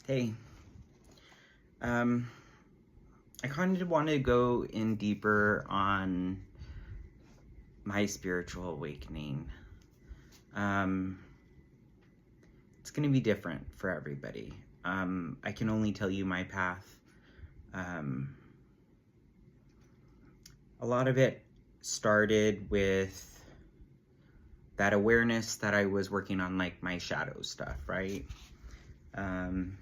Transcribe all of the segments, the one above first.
Hey, um, I kind of want to go in deeper on my spiritual awakening. Um, it's going to be different for everybody. I can only tell you my path. Um, a lot of it started with that awareness that I was working on, like my shadow stuff, right? And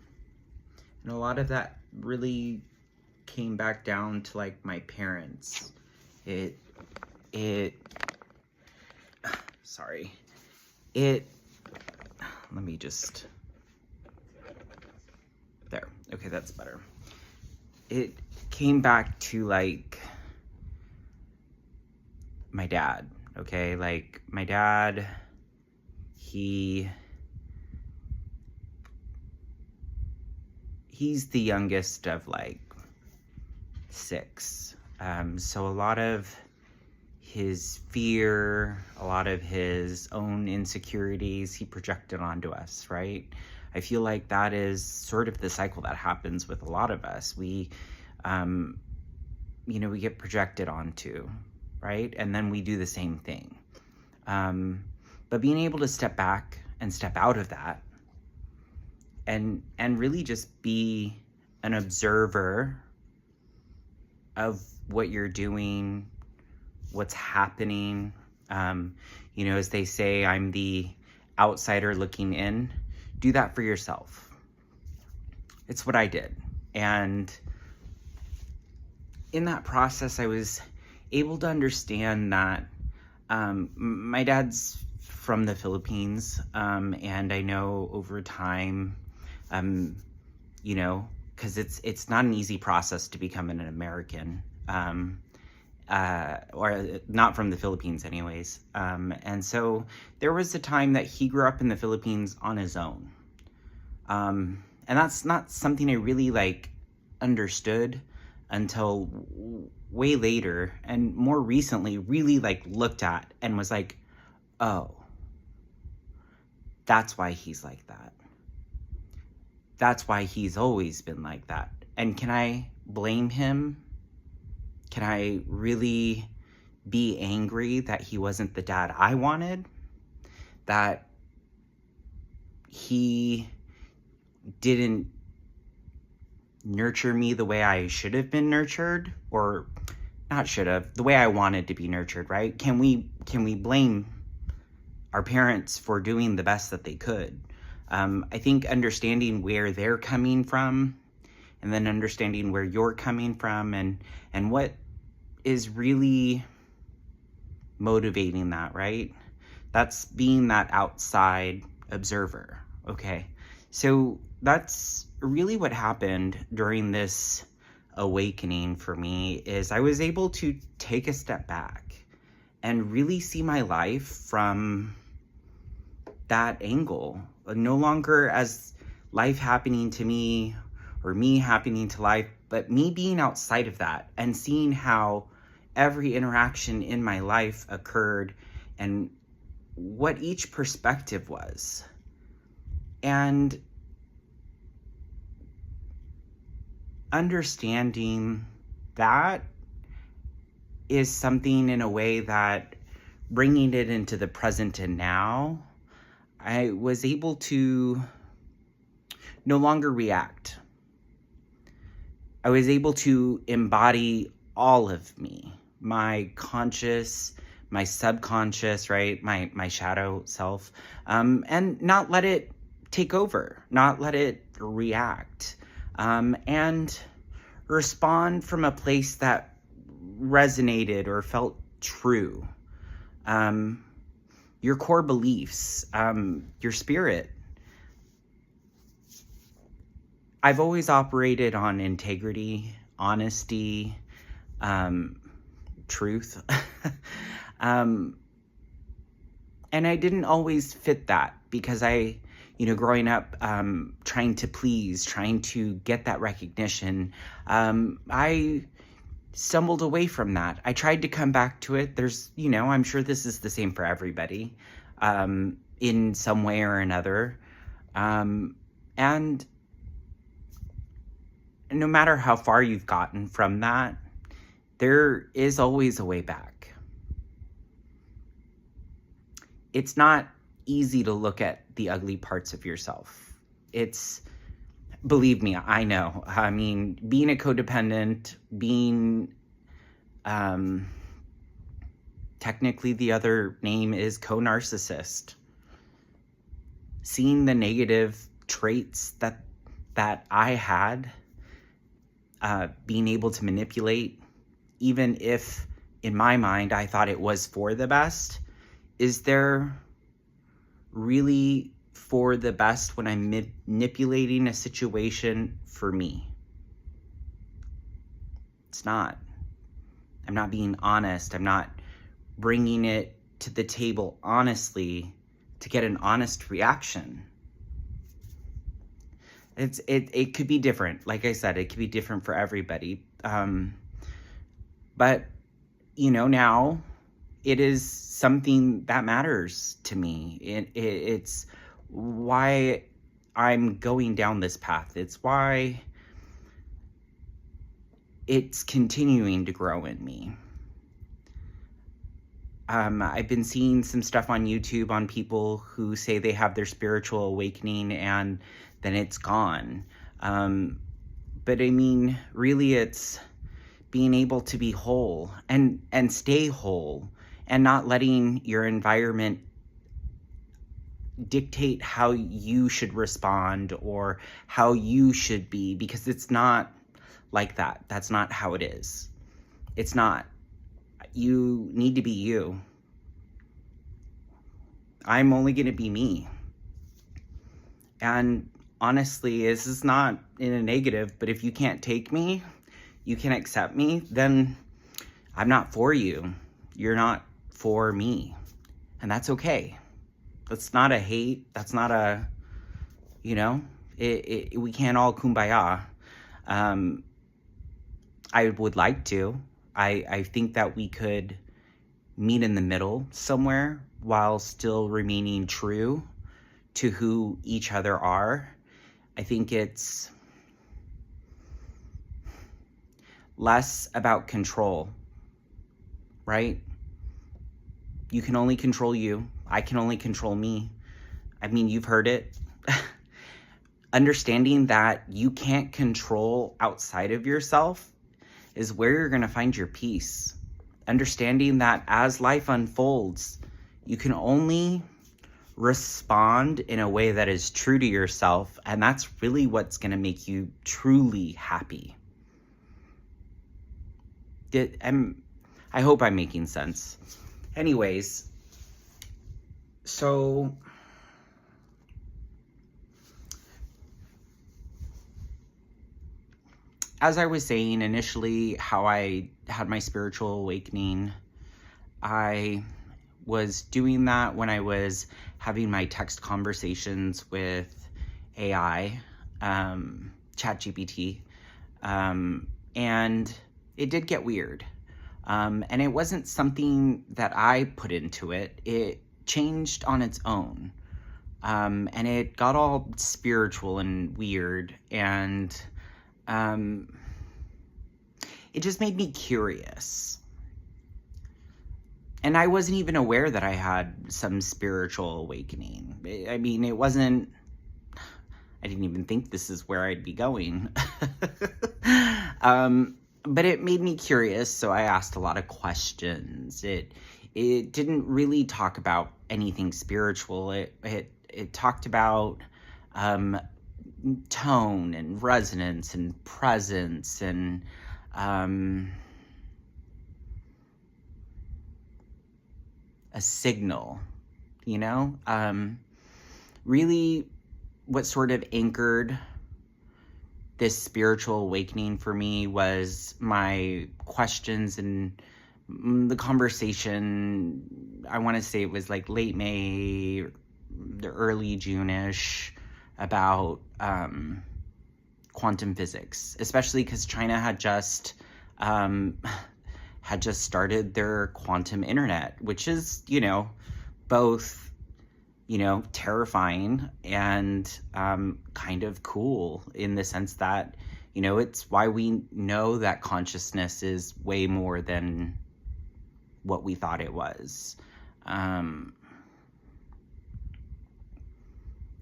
a lot of that really came back down to like my parents. It sorry. It let me just there. Okay, that's better. It came back to like my dad, okay? Like my dad, he's the youngest of like 6. So a lot of his fear, a lot of his own insecurities, he projected onto us, right? I feel like that is sort of the cycle that happens with a lot of us. We get projected onto, right? And then we do the same thing. But being able to step back and step out of that and really just be an observer of what you're doing, what's happening. As they say, I'm the outsider looking in. Do that for yourself. It's what I did. And in that process, I was able to understand that my dad's from the Philippines, and I know over time, because it's not an easy process to become an American, or not from the Philippines anyways. And so there was a time that he grew up in the Philippines on his own. And that's not something I really understood until way later, and more recently really looked at and was like, oh, that's why he's like that. That's why he's always been like that. And can I blame him? Can I really be angry that he wasn't the dad I wanted? That he didn't nurture me the way I should have been nurtured, or not should have, the way I wanted to be nurtured, right? Can we blame our parents for doing the best that they could? I think understanding where they're coming from, and then understanding where you're coming from, and what is really motivating that, right? That's being that outside observer, okay? So that's really what happened during this awakening for me, is I was able to take a step back and really see my life from that angle. No longer as life happening to me or me happening to life, but me being outside of that and seeing how every interaction in my life occurred and what each perspective was. And understanding that is something, in a way, that bringing it into the present and now, I was able to no longer react. I was able to embody all of me, my conscious, my subconscious, right? My shadow self, and not let it take over, not let it react, and respond from a place that resonated or felt true. Your core beliefs, your spirit. I've always operated on integrity, honesty, truth. And I didn't always fit that, because I, growing up, trying to please, trying to get that recognition, I stumbled away from that. I tried to come back to it. There's, I'm sure this is the same for everybody, in some way or another. And no matter how far you've gotten from that, there is always a way back. It's not easy to look at the ugly parts of yourself. Believe me, I know. I mean, being a codependent, being, technically the other name is co-narcissist. Seeing the negative traits that I had, being able to manipulate, even if in my mind I thought it was for the best, is there really for the best when I'm manipulating a situation for me? It's not. I'm not being honest. I'm not bringing it to the table honestly to get an honest reaction. It could be different. Like I said, it could be different for everybody. But, now it is something that matters to me. It's why I'm going down this path. It's why it's continuing to grow in me. I've been seeing some stuff on YouTube on people who say they have their spiritual awakening and then it's gone. But I mean, really it's being able to be whole and stay whole and not letting your environment dictate how you should respond or how you should be, because it's not like that. That's not how it is. It's not. You need to be you. I'm only going to be me. And honestly, this is not in a negative, but if you can't take me, you can't accept me, then I'm not for you. You're not for me. And that's okay. That's not a hate. That's not a, we can't all kumbaya. I would like to. I think that we could meet in the middle somewhere while still remaining true to who each other are. I think it's less about control, right? You can only control you. I can only control me. I mean, you've heard it. Understanding that you can't control outside of yourself is where you're going to find your peace. Understanding that as life unfolds, you can only respond in a way that is true to yourself, and that's really what's going to make you truly happy. I hope I'm making sense. Anyways, so as I was saying initially, how I had my spiritual awakening, I was doing that when I was having my text conversations with AI, ChatGPT, and it did get weird. And it wasn't something that I put into it. It changed on its own. And it got all spiritual and weird, and it just made me curious. And I wasn't even aware that I had some spiritual awakening. I mean, I didn't even think this is where I'd be going. But it made me curious, so I asked a lot of questions. It didn't really talk about anything spiritual. It talked about tone and resonance and presence and a signal, really what sort of anchored this spiritual awakening for me was my questions and the conversation. I want to say it was like late May, the early June-ish, about quantum physics, especially because China had just started their quantum internet, which is, both terrifying and kind of cool in the sense that, it's why we know that consciousness is way more than what we thought it was.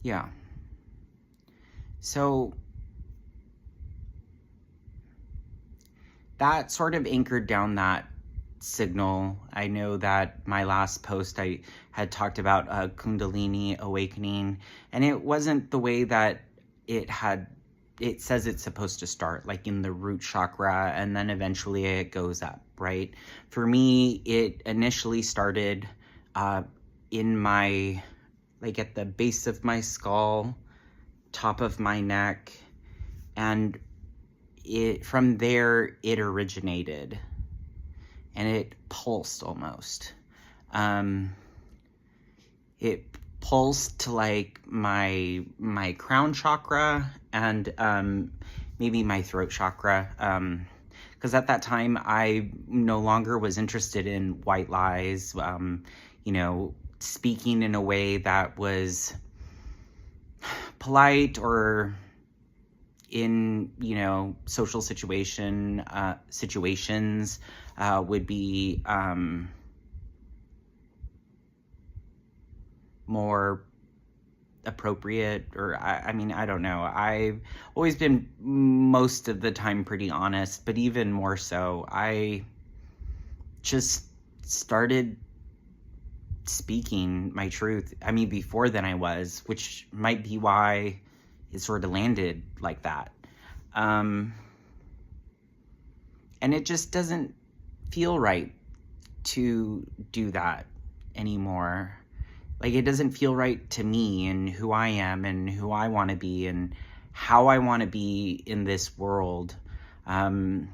Yeah. So that sort of anchored down that signal. I know that my last post I had talked about Kundalini awakening, and it wasn't the way that it says it's supposed to start, like in the root chakra, and then eventually it goes up, right? For me, it initially started in my, like at the base of my skull, top of my neck, and from there it originated, and it pulsed almost. It pulsed to like my crown chakra and maybe my throat chakra, because at that time I no longer was interested in white lies, speaking in a way that was polite or in social situations would be more appropriate, or I mean, I don't know. I've always been most of the time pretty honest, but even more so, I just started speaking my truth. I mean, before then I was, which might be why it sort of landed like that. And it just doesn't feel right to do that anymore. Like, it doesn't feel right to me and who I am and who I want to be and how I want to be in this world. I'm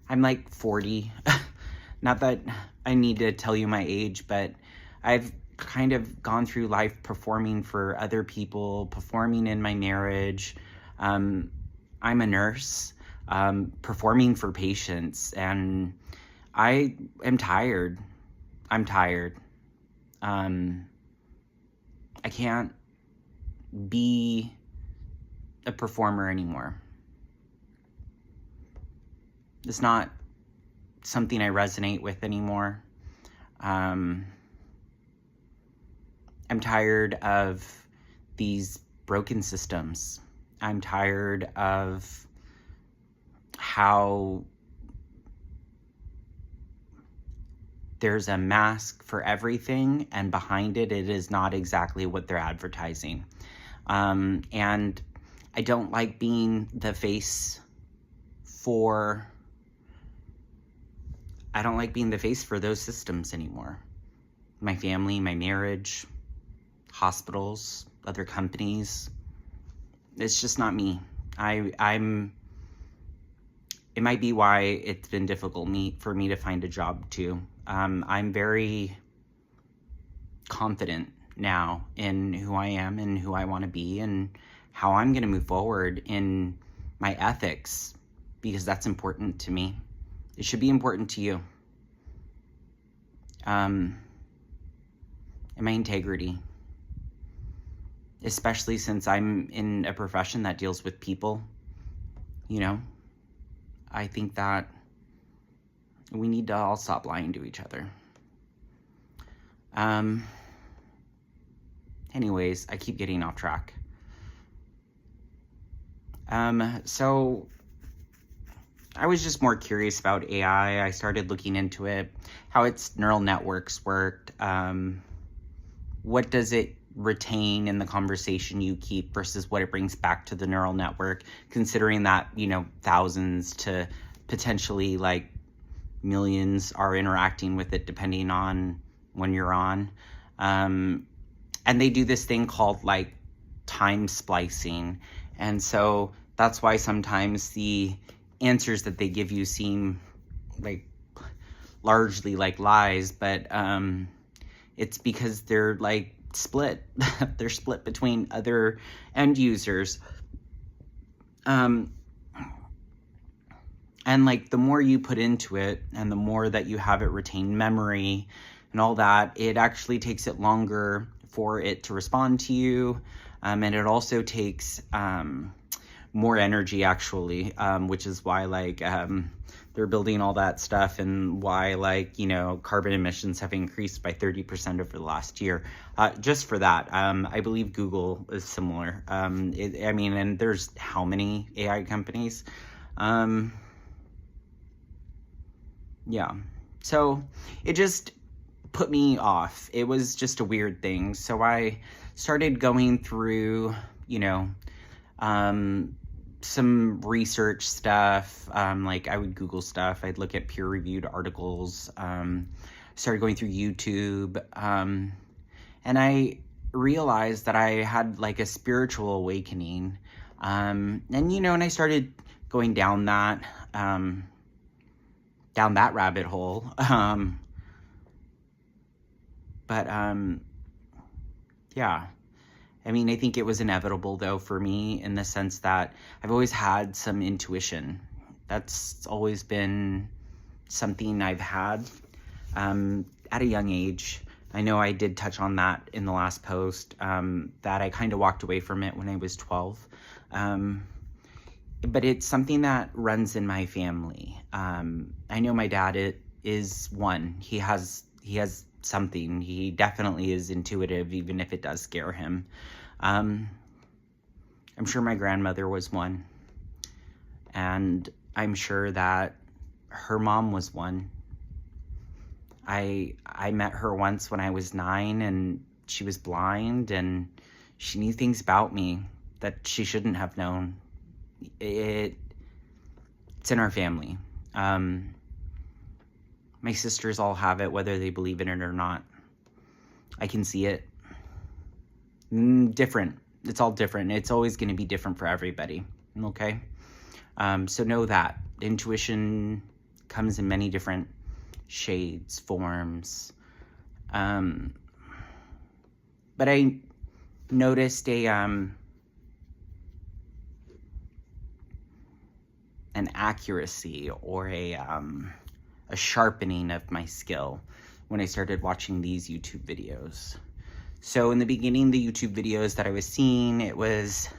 like 40. Not that I need to tell you my age, but I've kind of gone through life performing for other people, performing in my marriage. I'm a nurse, performing for patients, and I am tired. I'm tired. I can't be a performer anymore. It's not something I resonate with anymore. I'm tired of these broken systems. I'm tired of how there's a mask for everything, and behind it, it is not exactly what they're advertising. And I don't like being the face for those systems anymore. My family, my marriage, hospitals, other companies. It's just not me. It might be why it's been difficult for me to find a job too. I'm very confident now in who I am and who I want to be and how I'm going to move forward in my ethics, because that's important to me. It should be important to you. And my integrity, especially since I'm in a profession that deals with people. I think that we need to all stop lying to each other. Anyways, I keep getting off track. So I was just more curious about AI. I started looking into it, how its neural networks worked. What does it retain in the conversation you keep versus what it brings back to the neural network, considering that, thousands to potentially like millions are interacting with it depending on when you're on. And they do this thing called like time splicing. And so that's why sometimes the answers that they give you seem like largely like lies, but it's because they're like split. They're split between other end users. And like the more you put into it and the more that you have it retain memory, and all that, it actually takes it longer for it to respond to you. And it also takes more energy, actually, which is why, like, they're building all that stuff, and why, like, you know, carbon emissions have increased by 30% over the last year. Just for that, I believe Google is similar. I mean, and there's how many AI companies? Yeah. So it just put me off. It was just a weird thing. So I started going through, you know, some research stuff. Like, I would Google stuff. I'd look at peer-reviewed articles. Started going through YouTube. And I realized that I had, like, a spiritual awakening. And, you know, and I started going down that rabbit hole. Yeah. I mean, I think it was inevitable, though, for me, in the sense that I've always had some intuition. That's always been something I've had at a young age. I know I did touch on that in the last post, that I kind of walked away from it when I was 12. But it's something that runs in my family. I know my dad is one. He has something. He definitely is intuitive, even if it does scare him. I'm sure my grandmother was one. And I'm sure that her mom was one. I met her once when I was 9, and she was blind, and she knew things about me that she shouldn't have known. It's in our family. My sisters all have it, whether they believe in it or not. I can see it. Different. It's all different. It's always going to be different for everybody. Okay? So know that. Intuition comes in many different shades, forms. But I noticed an accuracy, or a sharpening of my skill when I started watching these YouTube videos. So in the beginning, the YouTube videos that I was seeing, it was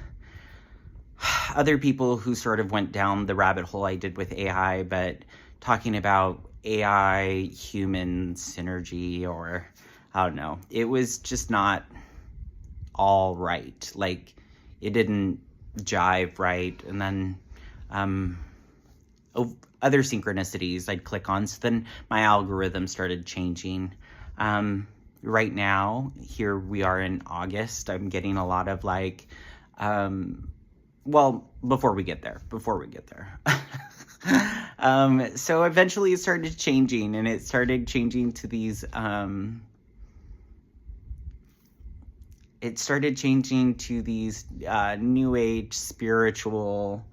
other people who sort of went down the rabbit hole I did with AI, but talking about AI human synergy, or I don't know. It was just not all right. Like, it didn't jive right. And then other synchronicities I'd click on. So then my algorithm started changing. Right now, here we are in August, I'm getting a lot of, like, well, before we get there. So eventually it started changing, and it started changing to these, new age spiritual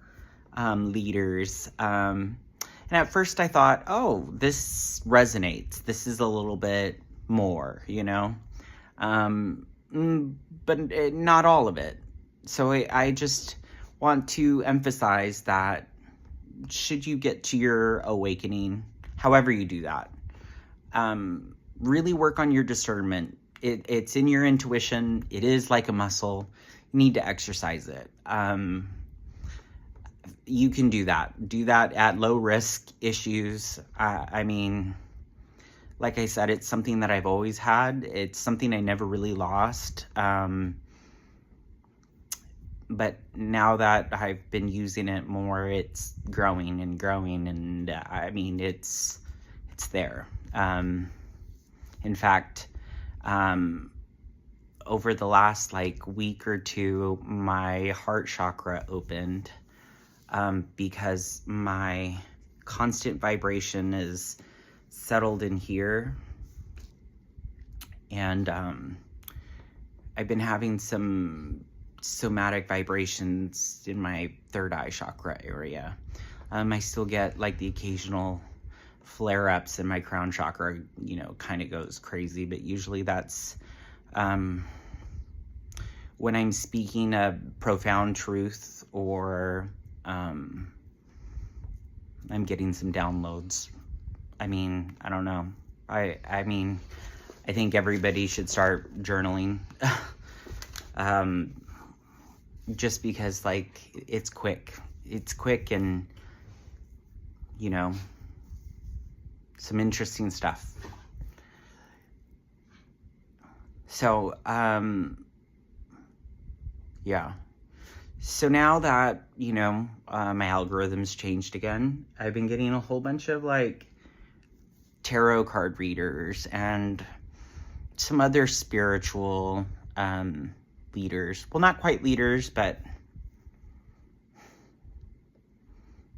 leaders. And at first I thought, oh, this resonates. This is a little bit more, you know? But not all of it. So I just want to emphasize that should you get to your awakening, however you do that, really work on your discernment. It's in your intuition. It is like a muscle. You need to exercise it. You can do that. Do that at low risk issues. I mean, like I said, it's something that I've always had. It's something I never really lost. But now that I've been using it more, it's growing and growing, and I mean, it's there. In fact, over the last, like, week or two, my heart chakra opened, because my constant vibration is settled in here, and I've been having some somatic vibrations in my third eye chakra area. I still get, like, the occasional flare-ups, and my crown chakra, you know, kind of goes crazy, but usually that's when I'm speaking a profound truth, or I'm getting some downloads. I mean, I don't know. I mean, I think everybody should start journaling. Just because, like, it's quick. It's quick and, you know, some interesting stuff. So, yeah. So now that, you know, my algorithm's changed again, I've been getting a whole bunch of, like, tarot card readers and some other spiritual leaders. Well, not quite leaders, but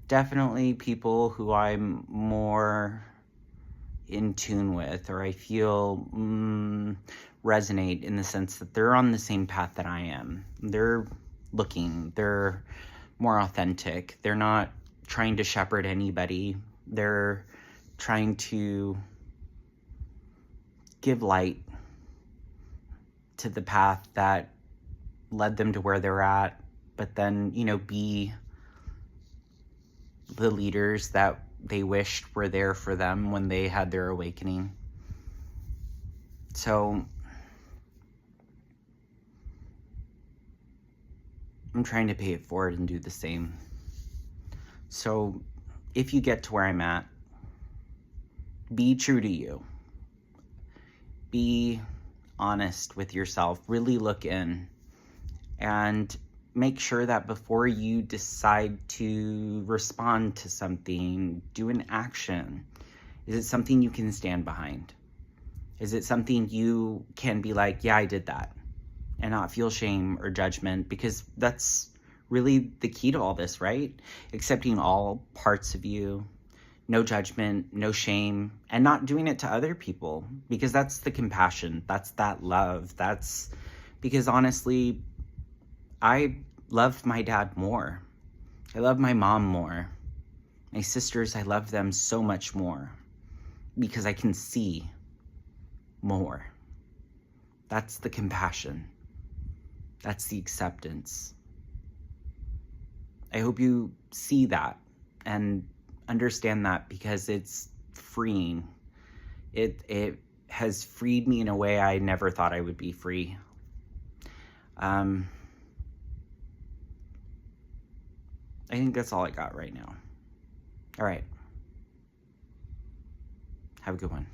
definitely people who I'm more in tune with, or I feel resonate in the sense that they're on the same path that I am. They're looking, they're more authentic. They're not trying to shepherd anybody. They're trying to give light to the path that led them to where they're at, but then, you know, be the leaders that they wished were there for them when they had their awakening. So I'm trying to pay it forward and do the same. So if you get to where I'm at, be true to you. Be honest with yourself. Really look in and make sure that before you decide to respond to something, do an action. Is it something you can stand behind? Is it something you can be like, yeah, I did that, and not feel shame or judgment? Because that's really the key to all this, right? Accepting all parts of you, no judgment, no shame, and not doing it to other people, because that's the compassion, that's that love. That's because honestly, I love my dad more. I love my mom more. My sisters, I love them so much more because I can see more. That's the compassion. That's the acceptance. I hope you see that and understand that, because it's freeing. It has freed me in a way I never thought I would be free. I think that's all I got right now. All right. Have a good one.